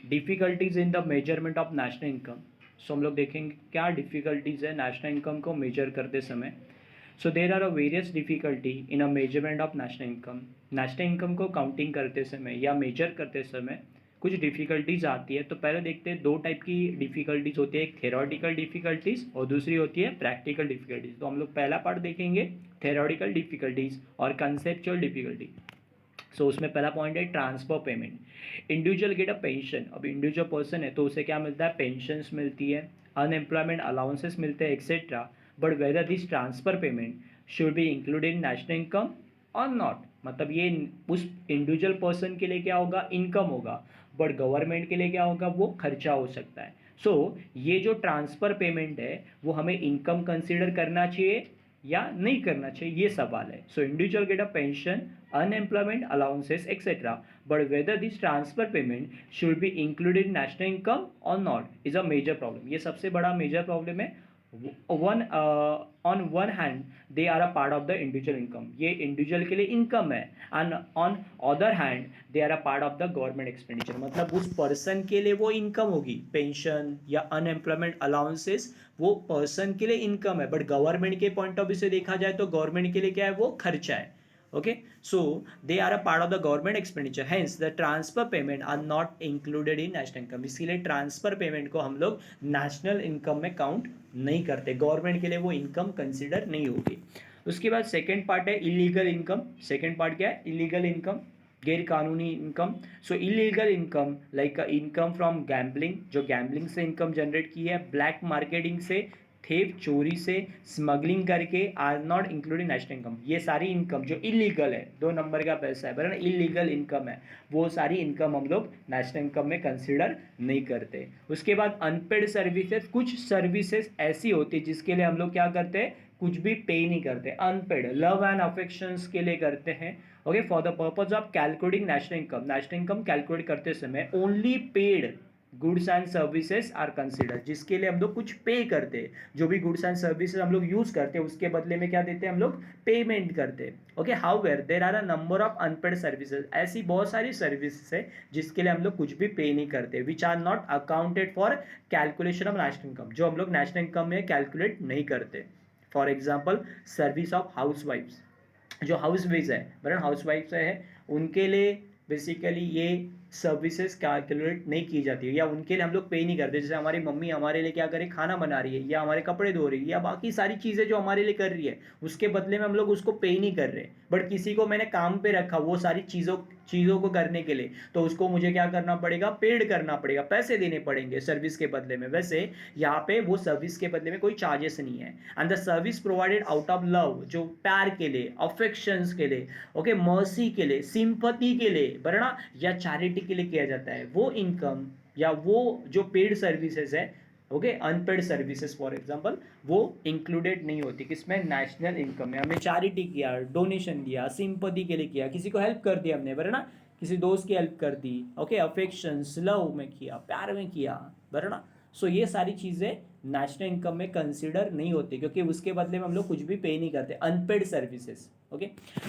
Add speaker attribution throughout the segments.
Speaker 1: Difficulties in the measurement of national income. So हम लोग देखेंगे क्या डिफ़िकल्टीज़ है नेशनल इनकम को मेजर करते समय। So there are a various difficulty in a measurement of national income. National income को काउंटिंग करते समय या मेजर करते समय कुछ डिफ़िकल्टीज़ आती है। तो पहले देखते हैं, दो टाइप की डिफ़िकल्टीज़ होती है, एक थेरोटिकल डिफ़िकल्टीज़ और दूसरी होती है प्रैक्टिकल डिफ़िकल्टीज़। तो हम लोग पहला पार्ट देखेंगे थेरोटिकल डिफ़िकल्टीज़ और कंसेप्चुअल डिफ़िकल्टी। सो उसमें पहला पॉइंट है transfer payment. Individual get a pension. अब इंडिविजुअल पर्सन है तो उसे क्या मिलता है, पेंशन्स मिलती है, अनएम्प्लॉयमेंट अलाउंसेस मिलते हैं etcetera. But whether this transfer payment should be included in national income और नॉट। मतलब ये उस इंडिविजुअल पर्सन के लिए क्या होगा, इनकम होगा, बट गवर्नमेंट के लिए क्या होगा, वो खर्चा हो सकता है। सो ये जो ट्रांसफर पेमेंट है वो हमें इनकम कंसिडर करना चाहिए या नहीं करना चाहिए, ये सवाल है। सो individual get a pension, unemployment allowances etcetera, but whether this transfer payment should be included in national income और not is a major problem. ये सबसे बड़ा मेजर प्रॉब्लम है। One on one hand they are a part of the individual income, ये individual के लिए income है, and on other hand they are a part of the government expenditure. मतलब उस पर्सन के लिए वो इनकम होगी, पेंशन या अनएम्प्लॉयमेंट अलाउंसेस वो पर्सन के लिए इनकम है, बट गवर्नमेंट के पॉइंट ऑफ व्यू से देखा जाए तो गवर्नमेंट के लिए क्या है, वो खर्चा है। Okay, so they are a part of the government expenditure, hence the transfer payment are not included in national income। इसीलिए ट्रांसफर पेमेंट को हम लोग नेशनल इनकम में काउंट नहीं करते, गवर्नमेंट के लिए वो इनकम कंसिडर नहीं होगी। उसके बाद सेकेंड पार्ट है इलीगल इनकम। सेकेंड पार्ट क्या है, इलीगल इनकम, गैर कानूनी income. So illegal income like income from gambling, जो गैम्बलिंग से इनकम जनरेट की है, ब्लैक मार्केटिंग से, थेव चोरी से, स्मगलिंग करके, are not including national income. ये सारी इनकम जो इलीगल है, 2 नंबर का पैसा है बराबर, इलीगल इनकम है, वो सारी इनकम हम लोग नेशनल इनकम में कंसिडर नहीं करते। उसके बाद अनपेड सर्विसेज, कुछ सर्विसेज ऐसी होती है जिसके लिए हम लोग क्या करते हैं, कुछ भी पे नहीं करते, अनपेड, लव एंड अफेक्शंस के लिए करते हैं। Okay, for the purpose of calculating national income, national income calculate करते समय only paid goods and services are consider, जिसके लिए हम लोग कुछ पे करते हैं, जो भी गुड्स एंड सर्विसेज हम लोग यूज करते हैं उसके बदले में क्या देते हैं, हम लोग पेमेंट करते हैं। Okay, however there are a number of unpaid services, ऐसी बहुत सारी सर्विसेज है जिसके लिए हम लोग कुछ भी पे नहीं करते, which are not accounted for calculation of national income, जो हम लोग नेशनल इनकम में कैलकुलेट नहीं करते। For example service of house wifes, जो हाउस वाइफ है बराबर, हाउस वाइफ है उनके लिए बेसिकली ये सर्विसेज कैलकुलेट नहीं की जाती है, या उनके लिए हम लोग पे नहीं करते। जैसे हमारी मम्मी हमारे लिए क्या करे, खाना बना रही है, या हमारे कपड़े धो रही है, या बाकी सारी चीज़ें जो हमारे लिए कर रही है, उसके बदले में हम लोग उसको पे नहीं कर रहे, बट किसी को मैंने काम पे रखा वो सारी चीज़ों चीज़ों को करने के लिए, तो उसको मुझे क्या करना पड़ेगा, पेड करना पड़ेगा, पैसे देने पड़ेंगे सर्विस के बदले में। वैसे यहाँ पे वो सर्विस के बदले में कोई चार्जेस नहीं है, and the service provided out of love, जो प्यार के लिए, अफेक्शंस के लिए, ओके, मर्सी के लिए, सिंपथी के लिए बरना, या चैरिटी के लिए किया जाता है, वो इनकम या वो जो पेड सर्विसेज है, okay, unpaid services for example, वो इंक्लूडेड नहीं होती किसमें, नेशनल इनकम में। हमने चैरिटी किया, डोनेशन दिया, सिंपथी के लिए किया, किसी को हेल्प कर दिया हमने बरना, किसी दोस्त की हेल्प कर दी, ओके, अफेक्शंस, लव में किया, प्यार में किया बरना। सो ये सारी चीज़ें नेशनल इनकम में कंसिडर नहीं होती, क्योंकि उसके बदले में हम लोग कुछ भी पे नहीं करते, अनपेड सर्विसेज। ओके,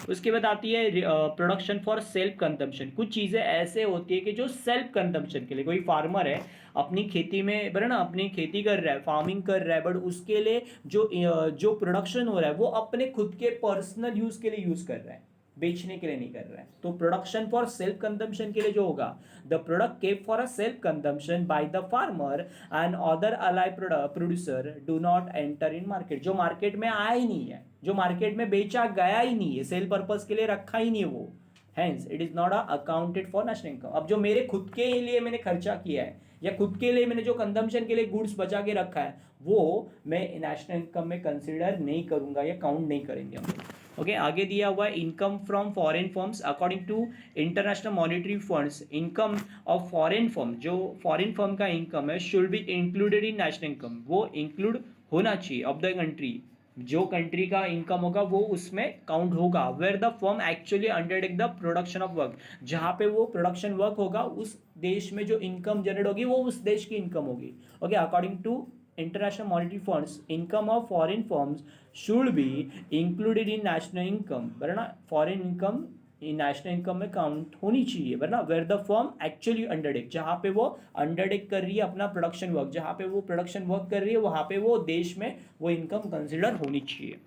Speaker 1: उसके बाद आती है प्रोडक्शन फॉर सेल्फ कंजम्पशन। कुछ चीज़ें ऐसे होती है कि जो सेल्फ कंजम्पशन के लिए, कोई फार्मर है अपनी खेती में बराबर ना, अपनी खेती कर रहा है, फार्मिंग कर रहा है, बट उसके लिए जो प्रोडक्शन हो रहा है वो अपने खुद के पर्सनल यूज़ के लिए यूज़ कर रहा है, बेचने के लिए नहीं कर रहा है। तो प्रोडक्शन फॉर सेल्फ कंजम्पशन के लिए जो होगा, the product kept for a self consumption by the farmer and other allied producer do not enter in market, जो मार्केट में आया ही नहीं है, जो मार्केट में बेचा गया ही नहीं है, सेल पर्पस के लिए रखा ही नहीं है वो, hence it is not accounted for national income. अब जो मेरे खुद के लिए मैंने खर्चा किया है, या खुद के लिए मैंने जो कंजम्पशन के लिए गुड्स बचा के रखा है, वो मैं नेशनल इनकम में कंसिडर नहीं करूंगा, या काउंट नहीं करेंगे हम लोग। ओके, आगे दिया हुआ है income from foreign firms according to international monetary funds, income of foreign firm, जो फॉरेन फर्म का इनकम है should be included in national income, वो इंक्लूड होना चाहिए ऑफ द कंट्री, जो कंट्री का इनकम होगा वो उसमें काउंट होगा, where the firm actually undertake the production of work, जहाँ पे वो प्रोडक्शन वर्क होगा उस देश में जो इनकम जनरेट होगी वो उस देश की इनकम होगी। Okay, according to international monetary funds, income of foreign firms should be included in national income, बराबर ना, फॉरेन इनकम नेशनल इनकम में काउंट होनी चाहिए, वरना where the firm actually undertake, जहाँ पे वो अंडरटेक कर रही है अपना प्रोडक्शन वर्क, जहाँ पे वो प्रोडक्शन वर्क कर रही है वहाँ पे वो देश में वो इनकम कंसिडर होनी चाहिए।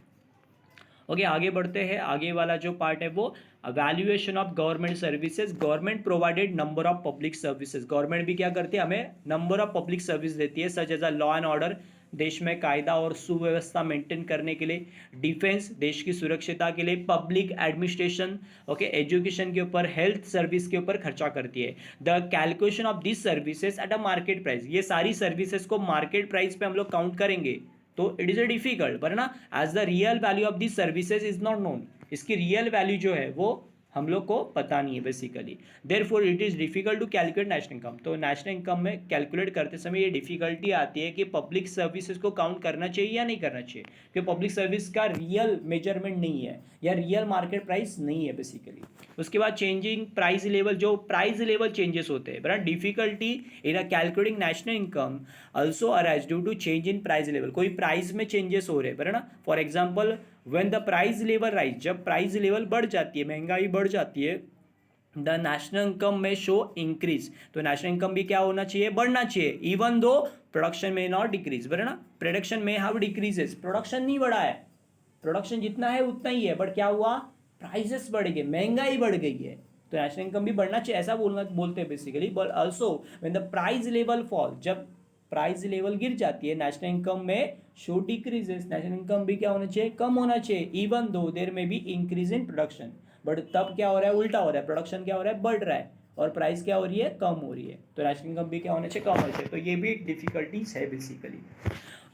Speaker 1: ओके, आगे बढ़ते हैं। आगे वाला जो पार्ट है वो valuation of government services. Government provided number of public services. Government भी क्या करती है, हमें नंबर ऑफ पब्लिक सर्विस देती है, such as a law and order, देश में कायदा और सुव्यवस्था मेंटेन करने के लिए, डिफेंस, देश की सुरक्षिता के लिए, पब्लिक एडमिनिस्ट्रेशन, ओके, एजुकेशन के ऊपर, हेल्थ सर्विस के ऊपर खर्चा करती है। The calculation of this services at a market price, ये सारी सर्विसेज को मार्केट प्राइस पे हम लोग काउंट करेंगे तो इट इज अ डिफिकल्ट, वरना as the real value of this services is not known, इसकी रियल वैल्यू जो है वो हम लोग को पता नहीं है basically. Therefore it is difficult to calculate national income. तो नेशनल इनकम में कैलकुलेट करते समय ये डिफिकल्टी आती है कि पब्लिक सर्विसेज को काउंट करना चाहिए या नहीं करना चाहिए, क्योंकि पब्लिक सर्विस का रियल मेजरमेंट नहीं है या रियल मार्केट प्राइस नहीं है बेसिकली। उसके बाद चेंजिंग प्राइस लेवल, जो प्राइस लेवल चेंजेस होते हैं, but difficulty in a calculating national income also arise due to change in price level. कोई प्राइस में चेंजेस हो रहे हैं, बराबर ना। For example when the price level rise, जब प्राइस लेवल बढ़ जाती है, महंगाई बढ़ जाती है, द नेशनल इनकम में शो इंक्रीज। तो नेशनल इनकम भी क्या होना चाहिए, बढ़ना चाहिए, इवन दो प्रोडक्शन में नॉट डिक्रीज, बराबर ना। प्रोडक्शन में हैव डिक्रीजेस, प्रोडक्शन नहीं बढ़ा है, प्रोडक्शन जितना है उतना ही है, बट क्या हुआ, प्राइसेस बढ़ गए, महंगाई बढ़ गई है, तो नेशनल इनकम भी बढ़ना चाहिए, ऐसा बोलते हैं basically. But also when the price level fall, जब प्राइस लेवल गिर जाती है, नेशनल इनकम में शो डिक्रीजेस, नेशनल इनकम भी क्या होना चाहिए, कम होना चाहिए, इवन दो देयर में be increase in production. But तब क्या हो रहा है, उल्टा हो रहा है, प्रोडक्शन क्या हो रहा है, बढ़ रहा है, और प्राइस क्या हो रही है, कम हो रही है, तो नेशनल इनकम भी क्या होना चाहिए, कम होना चाहिए। तो ये भी एक डिफिकल्टीज है बेसिकली।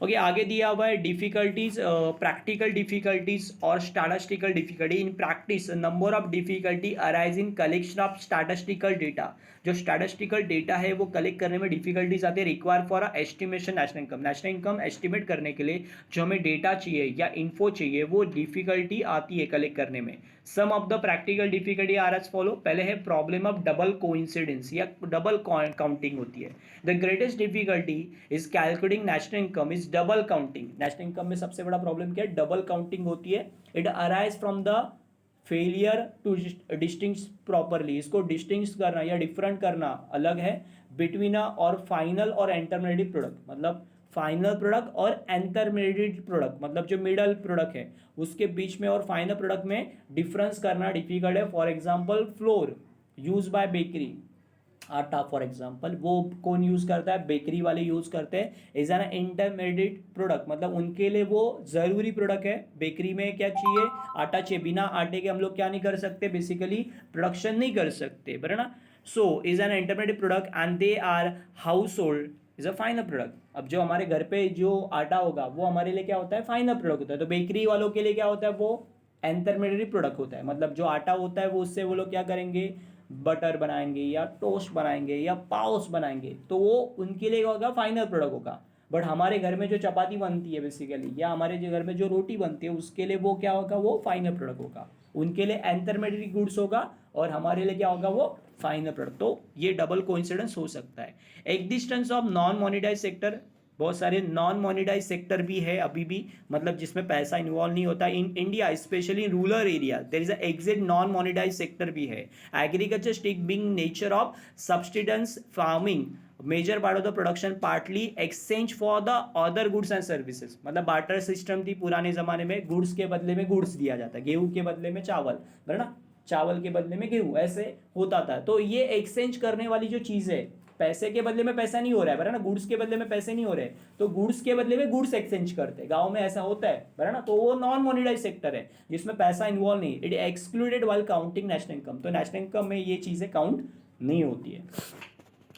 Speaker 1: ओके, आगे दिया हुआ है डिफिकल्टीज, प्रैक्टिकल डिफिकल्टीज और statistical difficulty. In practice number of difficulty arise in collection of statistical data. जो स्टैटिस्टिकल डेटा है वो कलेक्ट करने में डिफिकल्टीज आती है। Require for a estimation national income, national income estimate करने के लिए जो हमें डेटा चाहिए या इन्फो चाहिए वो डिफिकल्टी आती है कलेक्ट करने में। Some of the practical difficulty are as follow. पहले है प्रॉब्लम ऑफ डबल कोइंसिडेंस या डबल काउंटिंग होती है। The greatest difficulty is calculating national income is double counting. National income में सबसे बड़ा प्रॉब्लम क्या है, डबल काउंटिंग होती है। It arise from the failure to distinguish properly, इसको डिस्टिंग्विश करना या डिफरेंट करना अलग है, बिटवीन अ और फाइनल और इंटरमीडिएट प्रोडक्ट, मतलब फाइनल प्रोडक्ट और इंटरमीडिएट प्रोडक्ट, मतलब जो मिडल प्रोडक्ट है उसके बीच में और फाइनल प्रोडक्ट में डिफरेंस करना डिफिकल्ट है। For example floor use by bakery, आटा फॉर एग्जांपल, वो कौन यूज़ करता है, बेकरी वाले यूज़ करते हैं, इज एन इंटरमीडिएट प्रोडक्ट, मतलब उनके लिए वो ज़रूरी प्रोडक्ट है। बेकरी में क्या चाहिए, आटा चाहिए, बिना आटे के हम लोग क्या नहीं कर सकते, बेसिकली प्रोडक्शन नहीं कर सकते, बराबर ना। So is an intermediate product and they are household is a final product. अब जो हमारे घर पे जो आटा होगा वो हमारे लिए क्या होता है, फाइनल प्रोडक्ट होता है। तो बेकरी वालों के लिए क्या होता है, वो इंटरमीडिएट प्रोडक्ट होता है, मतलब जो आटा होता है वो उससे वो लोग क्या करेंगे, बटर बनाएंगे या टोस्ट बनाएंगे या पाउस बनाएंगे, तो वो उनके लिए होगा, फाइनल प्रोडक्ट होगा। बट हमारे घर में जो चपाती बनती है बेसिकली, या हमारे जो घर में जो रोटी बनती है उसके लिए वो क्या होगा, वो फाइनल प्रोडक्ट होगा, उनके लिए इंटरमीडिएट गुड्स होगा और हमारे लिए क्या होगा, वो फाइनल प्रोडक्ट। तो ये डबल कोइंसिडेंस हो सकता है। Existence of non monetise sector, बहुत सारे नॉन मोनेटाइज सेक्टर भी है अभी भी, मतलब जिसमें पैसा इन्वॉल्व नहीं होता। In India specially in rural area there is a exit non monetise sector भी है। Agriculture still being nature of subsidence farming, major part of the production partly exchange for the other goods and services, मतलब barter system थी पुराने जमाने में, goods के बदले में गुड्स दिया जाता है, गेहूं के बदले में चावल, बराबर ना, चावल के बदले में गेहूं, ऐसे होता था। तो ये एक्सचेंज करने वाली जो चीज़ है, पैसे के बदले में पैसा नहीं हो रहा है, बराबर ना, गुड्स के बदले में पैसे नहीं हो रहे, तो गुड्स के बदले में गुड्स एक्सचेंज करते हैं, गांव में ऐसा होता है, बराबर ना। तो वो नॉन मोनेटाइज सेक्टर है जिसमें पैसा इन्वॉल्व नहीं, it excluded while counting national income. तो नेशनल इनकम में ये चीज़ें काउंट नहीं होती है।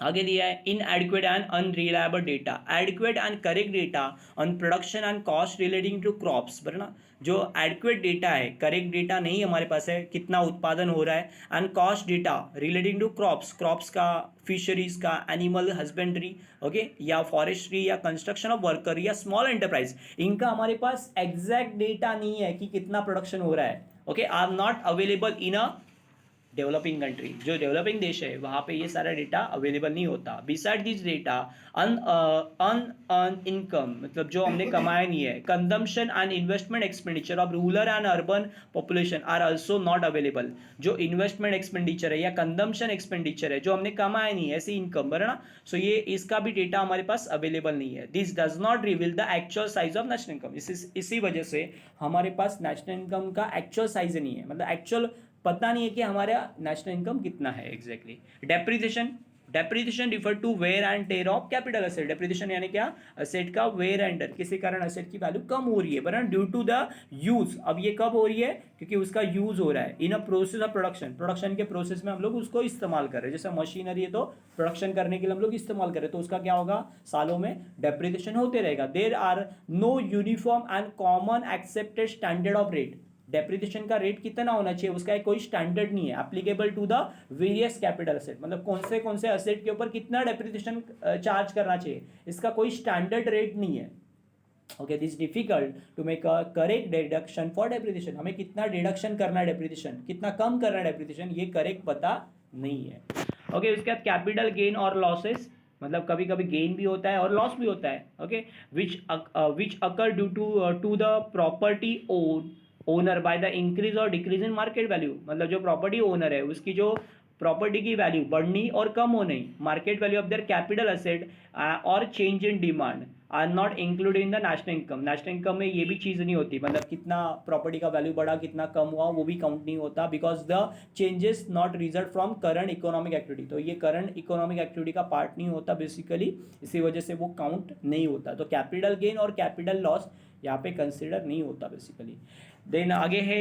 Speaker 1: आगे दिया है inadequate and unreliable data, adequate and correct data on production and cost relating to crops, बराबर ना। जो एडिक्वेट डेटा है, करेक्ट डेटा नहीं हमारे पास है कितना उत्पादन हो रहा है, and cost data relating to crops, crops का, फिशरीज का, एनिमल हस्बेंड्री, ओके, या फॉरेस्ट्री या कंस्ट्रक्शन ऑफ वर्कर या स्मॉल एंटरप्राइज, इनका हमारे पास एग्जैक्ट डेटा नहीं है कि कितना प्रोडक्शन हो रहा है, okay, are not available in a developing country, जो डेवलपिंग देश है वहाँ पे ये सारा डेटा अवेलेबल नहीं होता. Beside this data on income, मतलब जो हमने कमाया नहीं है, consumption and investment expenditure of rural and urban population are also not available. जो इन्वेस्टमेंट एक्सपेंडिचर है या कंजम्पशन एक्सपेंडिचर है जो हमने कमाया नहीं है, ऐसी इनकम, बराबर ना. सो ये इसका भी डेटा हमारे पास अवेलेबल नहीं है. This does not reveal the actual size of national income. इसी वजह से हमारे पास नेशनल इनकम का एक्चुअल साइज नहीं है, मतलब एक्चुअल पता नहीं है कि हमारा नेशनल इनकम कितना है exactly. Depreciation refer to wear and tear of capital asset. Depreciation यानी क्या, असेट का वेयर एंड टेयर, किसी कारण असेट की वैल्यू कम हो रही है, बराबर, ड्यू टू द यूज. अब ये कब हो रही है, क्योंकि उसका यूज हो रहा है इन अ प्रोसेस ऑफ प्रोडक्शन के प्रोसेस में हम लोग उसको इस्तेमाल कर रहे हैं. जैसे मशीनरी है तो प्रोडक्शन करने के लिए हम लोग इस्तेमाल कर रहे हैं, तो उसका क्या होगा, सालों में डेप्रिसिएशन होते रहेगा. There are no uniform and common accepted standard of rate. Depreciation का रेट कितना होना चाहिए, उसका एक कोई स्टैंडर्ड नहीं है. Applicable to the various capital asset, मतलब कौन से असेट के ऊपर कितना डेप्रिसिएशन चार्ज करना चाहिए, इसका कोई स्टैंडर्ड रेट नहीं है. Okay, this difficult to make a correct deduction for depreciation. हमें कितना डिडक्शन करना है डेप्रिसिएशन, कितना कम करना है डेप्रिसिएशन, ये करेक्ट पता नहीं है. ओके, उसके बाद कैपिटल गेन और लॉसेस, मतलब कभी कभी गेन भी होता है और लॉस भी होता है. Okay, which occur due to the property owner by the increase और डिक्रीज इन मार्केट वैल्यू. मतलब जो प्रॉपर्टी ओनर है उसकी जो प्रॉपर्टी की वैल्यू बढ़नी और कम होनी, market value of their capital asset और change in demand are not included in the national income. National income में ये भी चीज़ नहीं होती, मतलब कितना प्रॉपर्टी का वैल्यू बढ़ा कितना कम हुआ वो भी काउंट नहीं होता, because the changes not result from current economic activity. तो ये करंट इकोनॉमिक एक्टिविटी का पार्ट नहीं होता बेसिकली, इसी वजह से वो काउंट नहीं होता. तो कैपिटल गेन और कैपिटल लॉस यहाँ पे कंसिडर नहीं होता बेसिकली. देन आगे है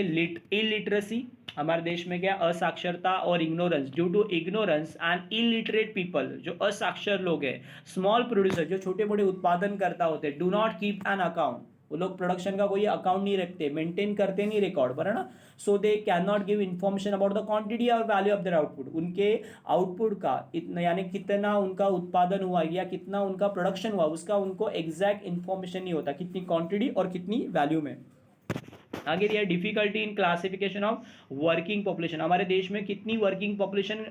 Speaker 1: इलिटरेसी. हमारे देश में क्या, असाक्षरता और ignorance. Due to ignorance and illiterate people, जो असाक्षर लोग हैं, स्मॉल प्रोड्यूसर, जो छोटे मोटे उत्पादन करता होते हैं, do not keep an account. वो लोग प्रोडक्शन का कोई अकाउंट नहीं रखते, मेंटेन करते नहीं रिकॉर्ड, बराबर ना. So they can not give information about the quantity और वैल्यू ऑफ देयर आउटपुट. उनके आउटपुट का इतना, यानी कितना उनका उत्पादन हुआ या कितना उनका प्रोडक्शन हुआ, उसका उनको एग्जैक्ट इन्फॉर्मेशन नहीं होता, कितनी क्वांटिटी और कितनी वैल्यू में. आगे दिया difficulty in classification of working population. हमारे देश में कितनी वर्किंग पॉपुलेशन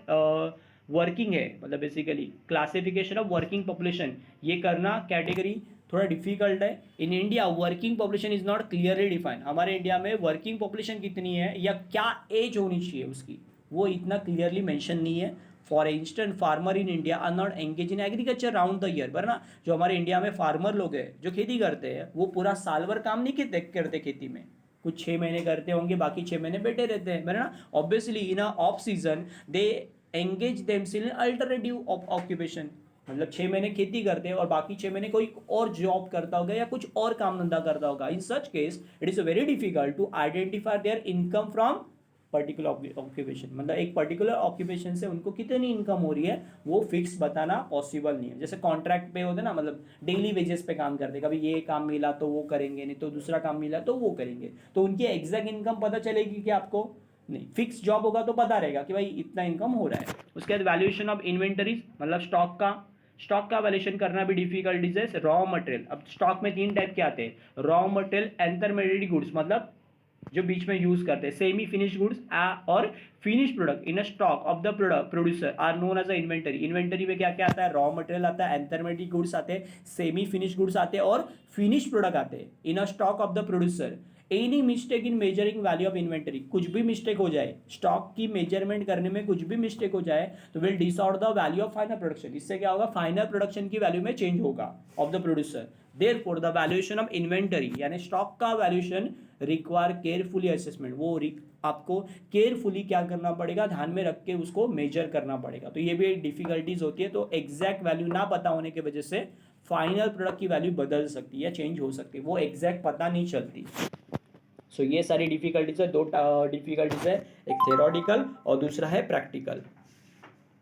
Speaker 1: वर्किंग है, मतलब basically classification of working population ये करना कैटेगरी थोड़ा डिफिकल्ट है. In India working population is not clearly defined. हमारे इंडिया में वर्किंग पॉपुलेशन कितनी है या क्या एज होनी चाहिए उसकी, वो इतना क्लियरली मेंशन नहीं है. For instant farmer in India are not engage in agriculture round the year, बराबर ना. जो हमारे इंडिया में फार्मर लोग हैं जो खेती करते हैं वो पूरा साल भर काम नहीं करते खेती में, कुछ 6 महीने करते होंगे, बाकी 6 महीने बैठे रहते हैं, बराबर ना. Obviously in off season they engage themself in alternative occupation. मतलब 6 महीने खेती करते हैं और बाकी 6 महीने कोई और जॉब करता होगा या कुछ और काम धंधा करता होगा. In such case it is very difficult to identify their income from particular occupation. मतलब एक पर्टिकुलर ऑक्यूपेशन से उनको कितनी इनकम हो रही है वो फिक्स बताना पॉसिबल नहीं है. जैसे कॉन्ट्रैक्ट पे होते ना, मतलब डेली वेजेस पे काम करते, कभी ये काम मिला तो वो करेंगे, नहीं तो दूसरा काम मिला तो वो करेंगे, तो उनकी एग्जैक्ट इनकम पता चलेगी कि आपको नहीं. फिक्स जॉब होगा तो पता रहेगा कि भाई इतना इनकम हो रहा है. उसके बाद वैल्यूएशन ऑफ इन्वेंटरीज, मतलब स्टॉक का वैल्यूएशन करना भी डिफिकल्टीज है. रॉ मटेरियल, अब स्टॉक में 3 टाइप के आते हैं, रॉ मटेरियल, इंटरमीडिएट गुड्स, मतलब जो बीच में यूज करते हैं, सेमी फिनिश गुड्स और finish product in a stock of the producer are known as a inventory. Inventory में क्या क्या आता है, रॉ मटेरियल आता है, इंटरमीडिएट गुड्स आते हैं, सेमी फिनिश गुड्स आते हैं और फिनिश प्रोडक्ट आते हैं in a stock of the producer. Any mistake in measuring value of inventory, कुछ भी मिस्टेक हो जाए, स्टॉक की मेजरमेंट करने में कुछ भी मिस्टेक हो जाए तो will distort the value of final production. इससे क्या होगा, फाइनल प्रोडक्शन की वैल्यू में चेंज होगा of the producer. Therefore the valuation of inventory यानी स्टॉक का वैल्यूएशन रिक्वायर केयरफुली असेसमेंट. वो आपको केयरफुली क्या करना पड़ेगा, ध्यान में रख के उसको मेजर करना पड़ेगा. तो ये भी एक डिफिकल्टीज होती है. तो एग्जैक्ट वैल्यू ना पता होने की वजह से फाइनल प्रोडक्ट की वैल्यू बदल सकती है या चेंज हो सकती है, वो एग्जैक्ट पता नहीं चलती. सो ये सारी डिफिकल्टीज है. 2 डिफिकल्टीज है, एक थ्योरेटिकल और दूसरा है प्रैक्टिकल.